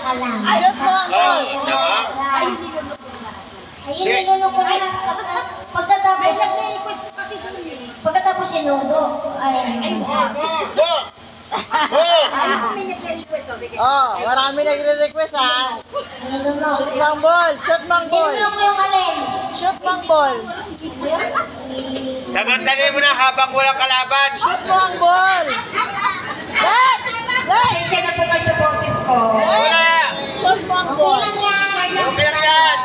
ka lang. Shoot mo ang ball. Ayun, nilunok ko na. Pagkatapos sinundo. Oh, marami nagre-request ha. Nilunok. Shoot mo ang ball. Shoot mo ang ball. Nilunok ko yung alin. Shoot mo ang ball. Samantali mo na habang walang kalaban. Shoot mo ang ball. Let! Let! Siya na po kayo sa boses ko. Wala! Shoot mo ang Okay ball. lang yan. Okay lang yan.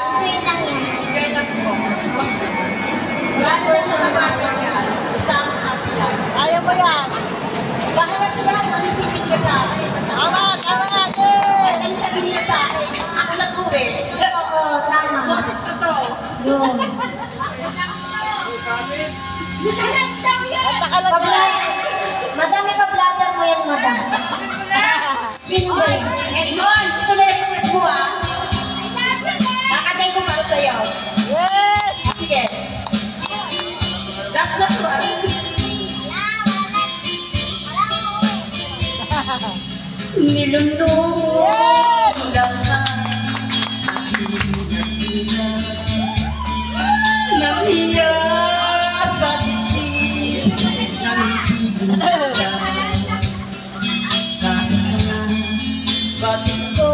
Okay lang yan. Bago na siya namasok yan. Basta ako happy lang. Kaya mo yan. Baka na sila mag-isipin nila sa akin. Tama, tama nga. At ang sabi nila sa akin, ako na to eh. Oo, tama. Boses ko to. Yun. At nakalag na. Madami pa brother mo yan, madam. Sino ba yun? Edmond! Ito na yung mo ah. Kakagay ko para sa'yo. Yes! Sige. Last na to ah. Nilunod lang nahiya sa dibdib ng tiguran. Bakit ko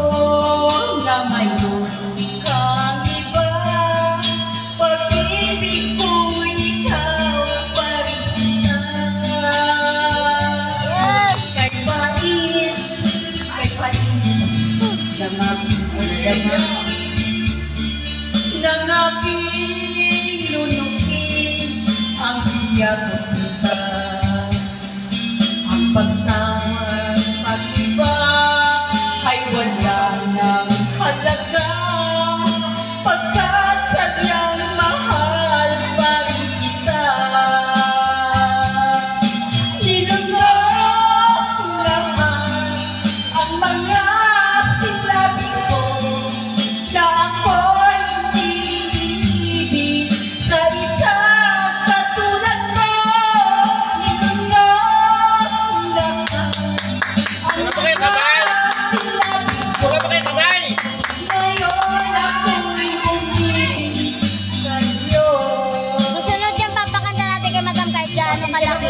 na mayroon kang iba? Pag-ibig ko ikaw pa rin sila. Kahit pait, na magdama ng aking lunukin ang hiya ko sinta. Ang pagtawag pag-iba ay wala ng halaga, pagkat sadyang mahal pa rin kita. Nilunok lahat ang mga sinabi ko na ako'y hindi ibig sa isang katulad mo. Nilunok lahat ang Wala pa kayo kamay! sinabi ko. Wala pa kayo kamay! Ngayon ako'y umibig sa'yo. Susunod yan, papakanta natin kay Madam kahit gaano kalaki.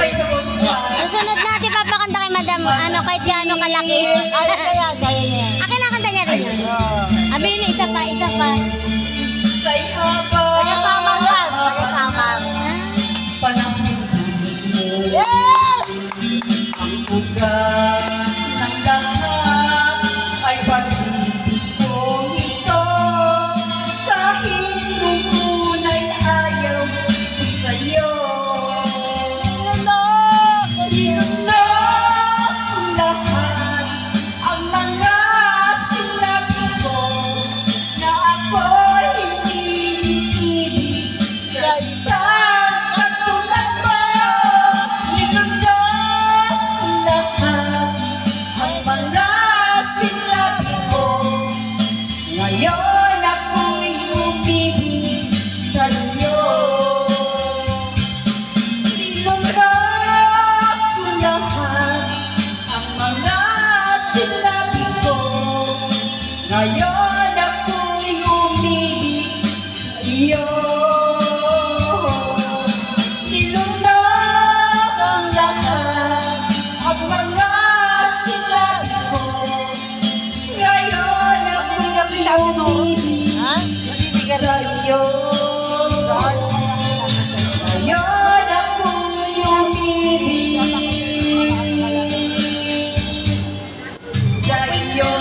Susunod natin papakanta kay Madam kahit gaano kalaki. Kaya ka yan, kaya niya. Akin nakanta niya rin yun. Oh. Abi yun, isa pa, isa pa. Sa'y haba Taga-sama yan, taga-sama. panahon mo. Yes! Ang ugat ng lahat ay pag-ibig ko ito. Kahit nung una'y ayaw ko sa'yo. Nilunok lahat ang mga sinabi ko na ako'y hindi ibig sa isang katulad mo. Nilunok lahat ang mga sinabi ko. Ngayon ako'y umibig sa'yo. Nilunok lahat ang mga sinabi ko. Ngayon ako'y umibig sa'yo. Nilunok lahat ang mga sinabi ko. Ngayon ako'y umibig Ha? sa'yo. Ngayon ako'y umibig sa'yo.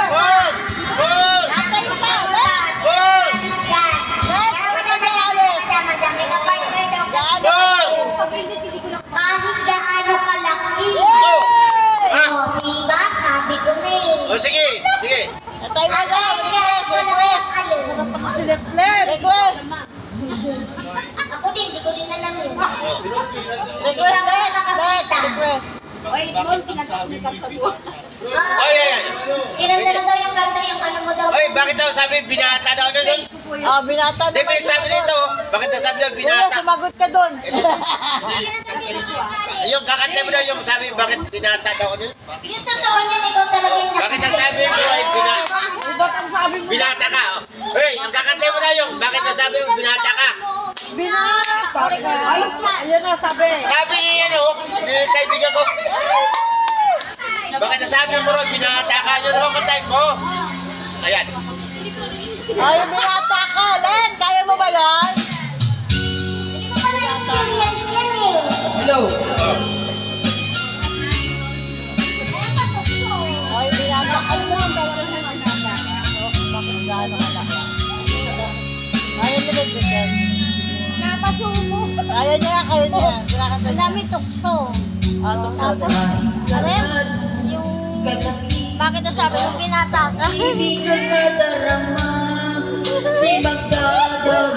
Gol! Gol! Gol! Kahit gaano kalaki. Ah! Oh, diba? Sabi ko na eh. O sige, sige. Atay mo na. Request. Ako din, di ko din alam yun. Request. Request. Ay, ay, ay. Kinanda na daw yung kanta, yung ano mo daw. Oy, bakit daw sabi binata daw na doon? Ah, binata Hindi, naman. sabi nito. Bakit nasabi ng Kuya, binata? sumagot ka doon. Yung kakanta mo daw yung sabi, bakit binata daw ko niya? Yung totoo niyan, ikaw talaga yung Bakit nasabi mo ay binata? Ba't ang sabi mo? Binata ka. Oh. Hey, ang kakanta mo daw yung, bakit nasabi mo binata ka? Binata ka. Ayun na sabi. Sabi niya ano, ni kaibigan ko. Bakit nasabi mo ron, binata ka? Yun ako katay mo. Ayan. Ay, binata ka. Len, kaya mo ba yan? Hindi mo pa na-experience yan eh. Hello. Ay, binata ka. Ano naman ba? Bakit gaano ka lang? Kaya nila dyan. Napasumo. Kaya niya, kaya niya. Ang dami tukso. Tapos, Arem, yung... Bakit nasabi mo binata ka? Hindi ka nadarama, di magdadaro.